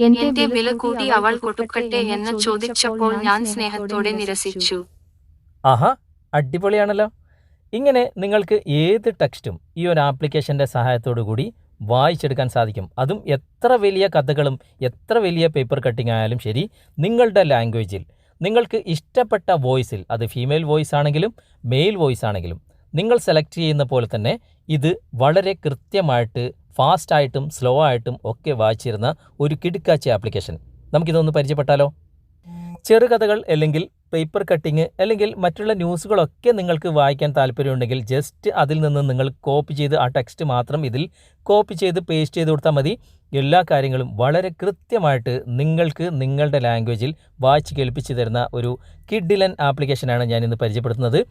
എന്റെ വില കൂടി അവൾ കൊടുക്കട്ടെ എന്ന് ചോദിച്ചപ്പോൾ ഞാൻ സ്നേഹത്തോടെ നിരസിച്ചു. ആഹാ, അടിപൊളിയാണല്ലോ. ഇങ്ങനെ നിങ്ങൾക്ക് ഏത് ടെക്സ്റ്റും ഈ ഒരു ആപ്ലിക്കേഷൻ്റെ സഹായത്തോടു കൂടി വായിച്ചെടുക്കാൻ സാധിക്കും. അതും എത്ര വലിയ കഥകളും എത്ര വലിയ പേപ്പർ കട്ടിംഗ് ആയാലും ശരി, നിങ്ങളുടെ ലാംഗ്വേജിൽ നിങ്ങൾക്ക് ഇഷ്ടപ്പെട്ട വോയിസിൽ, അത് ഫീമെയിൽ വോയിസ് ആണെങ്കിലും മെയിൽ വോയിസ് ആണെങ്കിലും നിങ്ങൾ സെലക്ട് ചെയ്യുന്ന പോലെ തന്നെ ഇത് വളരെ കൃത്യമായിട്ട് ഫാസ്റ്റായിട്ടും സ്ലോ ആയിട്ടും ഒക്കെ വായിച്ചിരുന്ന ഒരു കിടുക്കാച്ചി ആപ്ലിക്കേഷൻ. നമുക്കിതൊന്ന് പരിചയപ്പെട്ടാലോ? ചെറുകഥകൾ അല്ലെങ്കിൽ പേപ്പർ കട്ടിങ് അല്ലെങ്കിൽ മറ്റുള്ള ന്യൂസുകളൊക്കെ നിങ്ങൾക്ക് വായിക്കാൻ താല്പര്യമുണ്ടെങ്കിൽ ജസ്റ്റ് അതിൽ നിന്ന് നിങ്ങൾ കോപ്പി ചെയ്ത് ആ ടെക്സ്റ്റ് മാത്രം ഇതിൽ കോപ്പി ചെയ്ത് പേസ്റ്റ് ചെയ്ത് കൊടുത്താൽ മതി. എല്ലാ കാര്യങ്ങളും വളരെ കൃത്യമായിട്ട് നിങ്ങൾക്ക് നിങ്ങളുടെ ലാംഗ്വേജിൽ വായിച്ച് കേൾപ്പിച്ച് തരുന്ന ഒരു കിഡിലൻ ആപ്ലിക്കേഷനാണ് ഞാനിന്ന് പരിചയപ്പെടുത്തുന്നത്.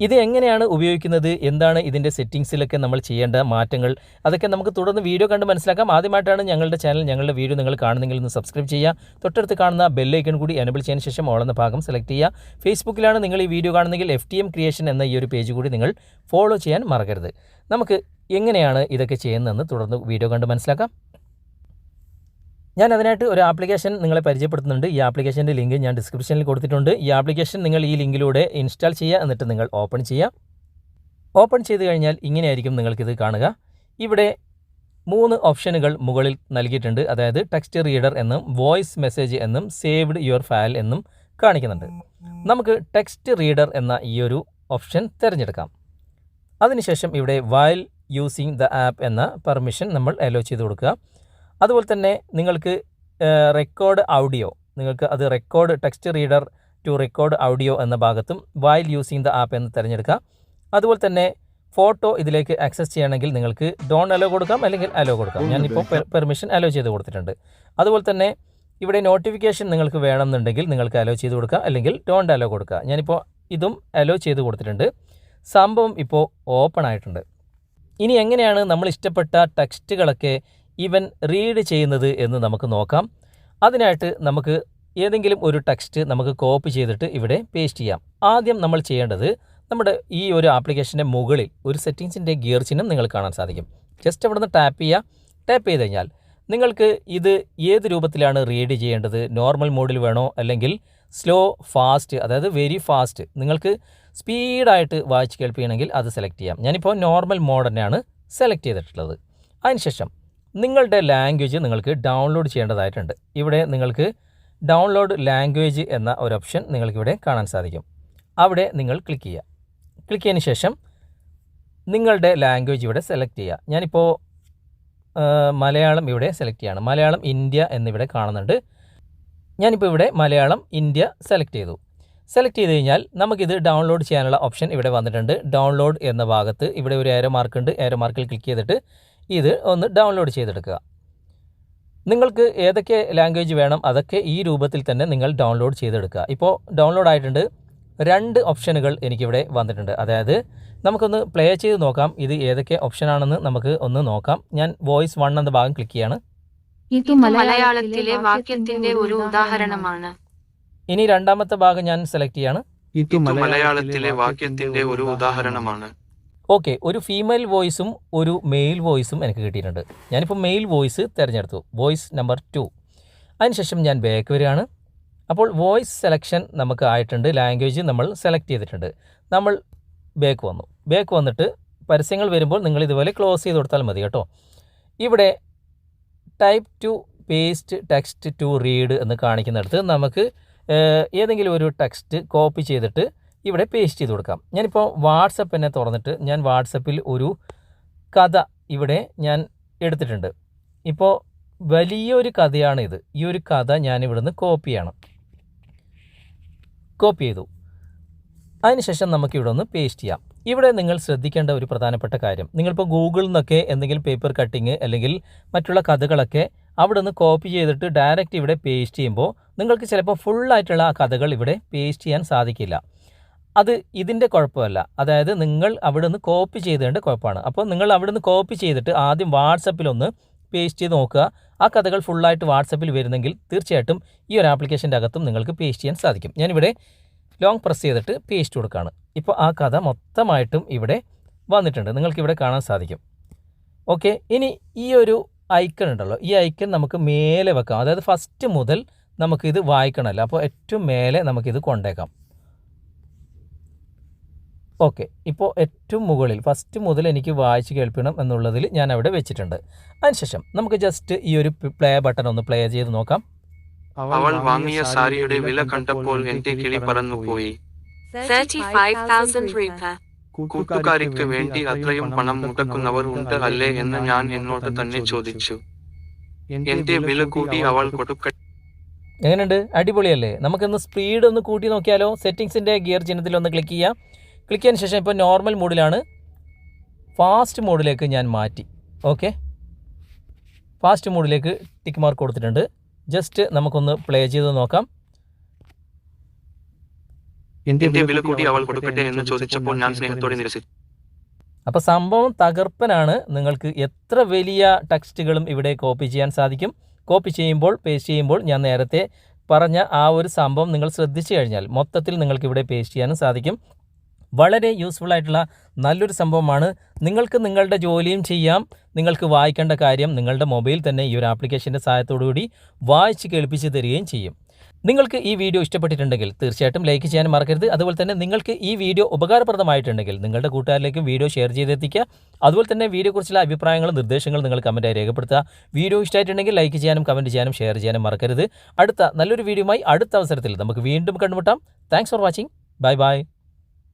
ഇത് എങ്ങനെയാണ് ഉപയോഗിക്കുന്നത്, എന്താണ് ഇതിൻ്റെ സെറ്റിങ്സിലൊക്കെ നമ്മൾ ചെയ്യേണ്ട മാറ്റങ്ങൾ, അതൊക്കെ നമുക്ക് തുടർന്ന് വീഡിയോ കണ്ട് മനസ്സിലാക്കാം. ആദ്യമായിട്ടാണ് ഞങ്ങളുടെ ചാനൽ, ഞങ്ങളുടെ വീഡിയോ നിങ്ങൾ കാണുന്നെങ്കിൽ ഒന്ന് സബ്സ്ക്രൈബ് ചെയ്യുക. തൊട്ടടുത്ത് കാണുന്ന ബെല്ലൈക്കൺ കൂടി എനബിൾ ചെയ്തതിന് ശേഷം ഓൾ എന്ന ഭാഗം സെലക്ട് ചെയ്യുക. ഫേസ്ബുക്കിലാണ് നിങ്ങൾ ഈ വീഡിയോ കാണുന്നെങ്കിൽ FTM ക്രിയേഷൻ എന്ന ഈ ഒരു പേജ് കൂടി നിങ്ങൾ ഫോളോ ചെയ്യാൻ മറക്കരുത്. നമുക്ക് എങ്ങനെയാണ് ഇതൊക്കെ ചെയ്യുന്നതെന്ന് തുടർന്ന് വീഡിയോ കണ്ട് മനസ്സിലാക്കാം. ഞാൻ അതിനായിട്ട് ഒരു ആപ്ലിക്കേഷൻ നിങ്ങളെ പരിചയപ്പെടുത്തുന്നുണ്ട്. ഈ ആപ്ലിക്കേഷൻ്റെ ലിങ്ക് ഞാൻ ഡിസ്ക്രിപ്ഷനിൽ കൊടുത്തിട്ടുണ്ട്. ഈ ആപ്ലിക്കേഷൻ നിങ്ങൾ ഈ ലിങ്കിലൂടെ ഇൻസ്റ്റാൾ ചെയ്യുക, എന്നിട്ട് നിങ്ങൾ ഓപ്പൺ ചെയ്യുക. ഓപ്പൺ ചെയ്ത് കഴിഞ്ഞാൽ ഇങ്ങനെയായിരിക്കും നിങ്ങൾക്കിത് കാണുക. ഇവിടെ 3 ഓപ്ഷനുകൾ മുകളിൽ നൽകിയിട്ടുണ്ട്. അതായത് ടെക്സ്റ്റ് റീഡർ എന്നും വോയിസ് മെസ്സേജ് എന്നും സേവ്ഡ് യുവർ ഫയൽ എന്നും കാണിക്കുന്നുണ്ട്. നമുക്ക് ടെക്സ്റ്റ് റീഡർ എന്ന ഈ ഒരു ഓപ്ഷൻ തിരഞ്ഞെടുക്കാം. അതിനുശേഷം ഇവിടെ വൈൽ യൂസിങ് ദ ആപ്പ് എന്ന പെർമിഷൻ നമ്മൾ അലോ ചെയ്ത് കൊടുക്കുക. അതുപോലെ തന്നെ നിങ്ങൾക്ക് റെക്കോർഡ് ഓഡിയോ, നിങ്ങൾക്ക് അത് record text reader to record audio എന്ന ഭാഗത്തും വൈൽ യൂസിങ് ദ ആപ്പ് എന്ന് തിരഞ്ഞെടുക്കുക. അതുപോലെ തന്നെ ഫോട്ടോ ഇതിലേക്ക് ആക്സസ് ചെയ്യണമെങ്കിൽ നിങ്ങൾക്ക് ഡോൺ അലോ കൊടുക്കാം, അല്ലെങ്കിൽ അലോ കൊടുക്കാം. ഞാനിപ്പോൾ പെർമിഷൻ അലോ ചെയ്ത് കൊടുത്തിട്ടുണ്ട്. അതുപോലെ തന്നെ ഇവിടെ നോട്ടിഫിക്കേഷൻ നിങ്ങൾക്ക് വേണമെന്നുണ്ടെങ്കിൽ നിങ്ങൾക്ക് അലോ ചെയ്ത് കൊടുക്കുക, അല്ലെങ്കിൽ ഡോണ്ട് അലോ കൊടുക്കുക. ഞാനിപ്പോൾ ഇതും അലോ ചെയ്ത് കൊടുത്തിട്ടുണ്ട്. സംഭവം ഇപ്പോൾ ഓപ്പൺ ആയിട്ടുണ്ട്. ഇനി എങ്ങനെയാണ് നമ്മൾ ഇഷ്ടപ്പെട്ട ടെക്സ്റ്റുകളൊക്കെ ഇവൻ റീഡ് ചെയ്യുന്നത് എന്ന് നമുക്ക് നോക്കാം. അതിനായിട്ട് നമുക്ക് ഏതെങ്കിലും ഒരു ടെക്സ്റ്റ് നമുക്ക് കോപ്പി ചെയ്തിട്ട് ഇവിടെ പേസ്റ്റ് ചെയ്യാം. ആദ്യം നമ്മൾ ചെയ്യേണ്ടത്, നമ്മുടെ ഈ ഒരു ആപ്ലിക്കേഷൻ്റെ മുകളിൽ ഒരു സെറ്റിങ്സിൻ്റെ ഗിയർ ചിഹ്നം നിങ്ങൾ കാണാൻ സാധിക്കും. ജസ്റ്റ് അവിടെ നിന്ന് ടാപ്പ് ചെയ്യുക. ടാപ്പ് ചെയ്ത് കഴിഞ്ഞാൽ നിങ്ങൾക്ക് ഇത് ഏത് രൂപത്തിലാണ് റീഡ് ചെയ്യേണ്ടത്, നോർമൽ മോഡിൽ വേണോ അല്ലെങ്കിൽ സ്ലോ ഫാസ്റ്റ്, അതായത് വെരി ഫാസ്റ്റ്, നിങ്ങൾക്ക് സ്പീഡായിട്ട് വായിച്ച് കേൾപ്പിക്കണമെങ്കിൽ അത് സെലക്ട് ചെയ്യാം. ഞാനിപ്പോൾ നോർമൽ മോഡ് തന്നെയാണ് സെലക്ട് ചെയ്തിട്ടുള്ളത്. അതിനുശേഷം നിങ്ങളുടെ ലാംഗ്വേജ് നിങ്ങൾക്ക് ഡൗൺലോഡ് ചെയ്യേണ്ടതായിട്ടുണ്ട്. ഇവിടെ നിങ്ങൾക്ക് ഡൗൺലോഡ് ലാംഗ്വേജ് എന്ന ഒരു ഓപ്ഷൻ നിങ്ങൾക്കിവിടെ കാണാൻ സാധിക്കും. അവിടെ നിങ്ങൾ ക്ലിക്ക് ചെയ്യുക. ക്ലിക്ക് ചെയ്തതിന് ശേഷം നിങ്ങളുടെ ലാംഗ്വേജ് ഇവിടെ സെലക്ട് ചെയ്യുക. ഞാനിപ്പോൾ മലയാളം ഇവിടെ സെലക്ട് ചെയ്യുകയാണ്. മലയാളം ഇന്ത്യ എന്നിവിടെ കാണുന്നുണ്ട്. ഞാനിപ്പോൾ ഇവിടെ മലയാളം ഇന്ത്യ സെലക്ട് ചെയ്തു. സെലക്ട് ചെയ്ത് കഴിഞ്ഞാൽ നമുക്കിത് ഡൗൺലോഡ് ചെയ്യാനുള്ള ഓപ്ഷൻ ഇവിടെ വന്നിട്ടുണ്ട്. ഡൗൺലോഡ് എന്ന ഭാഗത്ത് ഇവിടെ ഒരു ഏരോ മാർക്ക് ഉണ്ട്. ഏരോ മാർക്കിൽ ക്ലിക്ക് ചെയ്തിട്ട് ഇത് ഒന്ന് ഡൗൺലോഡ് ചെയ്തെടുക്കുക. നിങ്ങൾക്ക് ഏതൊക്കെ ലാംഗ്വേജ് വേണം അതൊക്കെ ഈ രൂപത്തിൽ തന്നെ നിങ്ങൾ ഡൗൺലോഡ് ചെയ്തെടുക്കുക. ഇപ്പോൾ ഡൗൺലോഡ് ആയിട്ടുണ്ട്. 2 ഓപ്ഷനുകൾ എനിക്കിവിടെ വന്നിട്ടുണ്ട്. അതായത് നമുക്കൊന്ന് പ്ലേ ചെയ്ത് നോക്കാം ഇത് ഏതൊക്കെ ഓപ്ഷനാണെന്ന് നമുക്ക് ഒന്ന് നോക്കാം. ഞാൻ വോയിസ് 1 എന്ന ഭാഗം ക്ലിക്ക് ചെയ്യാണ്. ഇത് മലയാളത്തിലെ വാക്യത്തിന്റെ ഒരു ഉദാഹരണമാണ്. ഇനി രണ്ടാമത്തെ ഭാഗം ഞാൻ സെലക്ട് ചെയ്യാണ്. ഇത് മലയാളത്തിലെ വാക്യത്തിന്റെ ഒരു ഉദാഹരണമാണ്. ഓക്കെ, ഒരു ഫീമെയിൽ വോയിസും ഒരു മെയിൽ വോയിസും എനിക്ക് കിട്ടിയിട്ടുണ്ട്. ഞാനിപ്പോൾ മെയിൽ വോയിസ് തിരഞ്ഞെടുത്തു, വോയിസ് നമ്പർ 2. അതിനുശേഷം ഞാൻ ബാക്ക് വരികയാണ്. അപ്പോൾ വോയിസ് സെലക്ഷൻ നമുക്ക് ആയിട്ടുണ്ട്. ലാംഗ്വേജ് നമ്മൾ സെലക്ട് ചെയ്തിട്ടുണ്ട്. നമ്മൾ ബാക്ക് വന്നു. ബാക്ക് വന്നിട്ട് പരസ്യങ്ങൾ വരുമ്പോൾ നിങ്ങൾ ഇതുപോലെ ക്ലോസ് ചെയ്ത് കൊടുത്താൽ മതി കേട്ടോ. ഇവിടെ type to paste text to read എന്ന് കാണിക്കുന്നിടത്ത് നമുക്ക് ഏതെങ്കിലും ഒരു ടെക്സ്റ്റ് കോപ്പി ചെയ്തിട്ട് ഇവിടെ പേസ്റ്റ് ചെയ്ത് കൊടുക്കാം. ഞാനിപ്പോൾ വാട്സപ്പ് തന്നെ തുറന്നിട്ട് ഞാൻ വാട്സപ്പിൽ ഒരു കഥ ഇവിടെ ഞാൻ എടുത്തിട്ടുണ്ട്. ഇപ്പോൾ വലിയൊരു കഥയാണിത്. ഈ ഒരു കഥ ഞാൻ ഇവിടുന്ന് കോപ്പി ചെയ്യണം. കോപ്പി ചെയ്തു. അതിനുശേഷം നമുക്കിവിടെ ഒന്ന് പേസ്റ്റ് ചെയ്യാം. ഇവിടെ നിങ്ങൾ ശ്രദ്ധിക്കേണ്ട ഒരു പ്രധാനപ്പെട്ട കാര്യം, നിങ്ങളിപ്പോൾ ഗൂഗിളിൽ നിന്നൊക്കെ എന്തെങ്കിലും പേപ്പർ കട്ടിങ് അല്ലെങ്കിൽ മറ്റുള്ള കഥകളൊക്കെ അവിടെ നിന്ന് കോപ്പി ചെയ്തിട്ട് ഡയറക്റ്റ് ഇവിടെ പേസ്റ്റ് ചെയ്യുമ്പോൾ നിങ്ങൾക്ക് ചിലപ്പോൾ ഫുള്ളായിട്ടുള്ള ആ കഥകൾ ഇവിടെ പേസ്റ്റ് ചെയ്യാൻ സാധിക്കില്ല. അത് ഇതിൻ്റെ കുഴപ്പമല്ല. അതായത് നിങ്ങൾ അവിടെ നിന്ന് കോപ്പി ചെയ്തതിൻ്റെ കുഴപ്പമാണ്. അപ്പോൾ നിങ്ങൾ അവിടെ നിന്ന് കോപ്പി ചെയ്തിട്ട് ആദ്യം വാട്സപ്പിലൊന്ന് പേസ്റ്റ് ചെയ്ത് നോക്കുക. ആ കഥകൾ ഫുള്ളായിട്ട് വാട്സപ്പിൽ വരുന്നെങ്കിൽ തീർച്ചയായിട്ടും ഈ ഒരു ആപ്ലിക്കേഷൻ്റെ അകത്തും നിങ്ങൾക്ക് പേസ്റ്റ് ചെയ്യാൻ സാധിക്കും. ഞാനിവിടെ ലോങ് പ്രസ് ചെയ്തിട്ട് പേസ്റ്റ് കൊടുക്കുകയാണ്. ഇപ്പോൾ ആ കഥ മൊത്തമായിട്ടും ഇവിടെ വന്നിട്ടുണ്ട്, നിങ്ങൾക്കിവിടെ കാണാൻ സാധിക്കും. ഓക്കെ, ഇനി ഈ ഒരു ഐക്കൺ ഉണ്ടല്ലോ, ഈ ഐക്കൺ നമുക്ക് മേലെ വെക്കാം. അതായത് ഫസ്റ്റ് മുതൽ നമുക്കിത് വായിക്കണമല്ലോ, അപ്പോൾ ഏറ്റവും മേലെ നമുക്കിത് കൊണ്ടേക്കാം. ഓക്കെ, ഇപ്പോൾ ഏറ്റവും മുകളിൽ ഫസ്റ്റ് മുതൽ എനിക്ക് വായിച്ച് കേൾപ്പിക്കണം എന്നുള്ളതിൽ ഞാൻ അവിടെ വെച്ചിട്ടുണ്ട്. അതിനുശേഷം നമുക്ക് ജസ്റ്റ് ഈ ഒരു പ്ലേ ബട്ടൺ ഒന്ന് പ്ലേ ചെയ്ത് നോക്കാം. അവൾ വാങ്ങിയ സാരിയുടെ വില കണ്ടപ്പോൾ എന്റെ കിളി പറന്നുപോയി. 35,000 രൂപ. കൂട്ടുകാരിക്ക് വേണ്ടി അത്രയും പണം മുടക്കുന്നവർ ഉണ്ട് അല്ലേ എന്ന് ഞാൻ എന്നോട് തന്നെ ചോദിച്ചു. എന്റെ വില കൂടി അവൾ കൊടുക്കട്ടെ. എങ്ങനെയുണ്ട്? അടിപൊളിയല്ലേ? നമുക്കൊന്ന് സ്പീഡ് ഒന്ന് കൂട്ടി നോക്കിയാലോ? സെറ്റിങ്സിൻ്റെ ഗിയർ ചിഹ്നത്തിൽ ഒന്ന് ക്ലിക്ക് ചെയ്യാം. ക്ലിക്ക് ചെയ്തതിന് ശേഷം ഇപ്പോൾ നോർമൽ മോഡിലാണ്, ഫാസ്റ്റ് മോഡിലേക്ക് ഞാൻ മാറ്റി. ഓക്കെ, ഫാസ്റ്റ് മോഡിലേക്ക് ടിക്ക് മാർക്ക് കൊടുത്തിട്ടുണ്ട്. ജസ്റ്റ് നമുക്കൊന്ന് പ്ലേ ചെയ്ത് നോക്കാം. എന്റെ വില കൂടി അവൾ കൊടുക്കട്ടെ എന്ന് ചോദിച്ചപ്പോൾ ഞാൻ സ്നേഹത്തോടെ നിരസിച്ചു. അപ്പോൾ സംഭവം തകർപ്പനാണ്. നിങ്ങൾക്ക് എത്ര വലിയ ടെക്സ്റ്റുകളും ഇവിടെ കോപ്പി ചെയ്യാൻ സാധിക്കും. കോപ്പി ചെയ്യുമ്പോൾ, പേസ്റ്റ് ചെയ്യുമ്പോൾ ഞാൻ നേരത്തെ പറഞ്ഞ ആ ഒരു സംഭവം നിങ്ങൾ ശ്രദ്ധിച്ചു കഴിഞ്ഞാൽ മൊത്തത്തിൽ നിങ്ങൾക്ക് ഇവിടെ പേസ്റ്റ് ചെയ്യാനും സാധിക്കും. വളരെ യൂസ്ഫുൾ ആയിട്ടുള്ള നല്ലൊരു സംഭവമാണ്. നിങ്ങൾക്ക് നിങ്ങളുടെ ജോലിയും ചെയ്യാം. നിങ്ങൾക്ക് വായിക്കേണ്ട കാര്യം നിങ്ങളുടെ മൊബൈൽ തന്നെ ഈ ഒരു ആപ്ലിക്കേഷൻ്റെ സഹായത്തോടുകൂടി വായിച്ച് കേൾപ്പിച്ച് തരികയും ചെയ്യും. നിങ്ങൾക്ക് ഈ വീഡിയോ ഇഷ്ടപ്പെട്ടിട്ടുണ്ടെങ്കിൽ തീർച്ചയായിട്ടും ലൈക്ക് ചെയ്യാൻ മറക്കരുത്. അതുപോലെ തന്നെ നിങ്ങൾക്ക് ഈ വീഡിയോ ഉപകാരപ്രദമായിട്ടുണ്ടെങ്കിൽ നിങ്ങളുടെ കൂട്ടുകാരിലേക്കും വീഡിയോ ഷെയർ ചെയ്തെത്തിക്കുക. അതുപോലെ തന്നെ വീഡിയോയെക്കുറിച്ചുള്ള അഭിപ്രായങ്ങളും നിർദ്ദേശങ്ങളും നിങ്ങൾ കമൻറ്റായി രേഖപ്പെടുത്തുക. വീഡിയോ ഇഷ്ടമായിട്ടുണ്ടെങ്കിൽ ലൈക്ക് ചെയ്യാനും കമൻറ്റ് ചെയ്യാനും ഷെയർ ചെയ്യാനും മറക്കരുത്. അടുത്ത നല്ലൊരു വീഡിയോയുമായി അടുത്ത അവസരത്തിൽ നമുക്ക് വീണ്ടും കണ്ടുമുട്ടാം. Thanks for watching. Bye bye.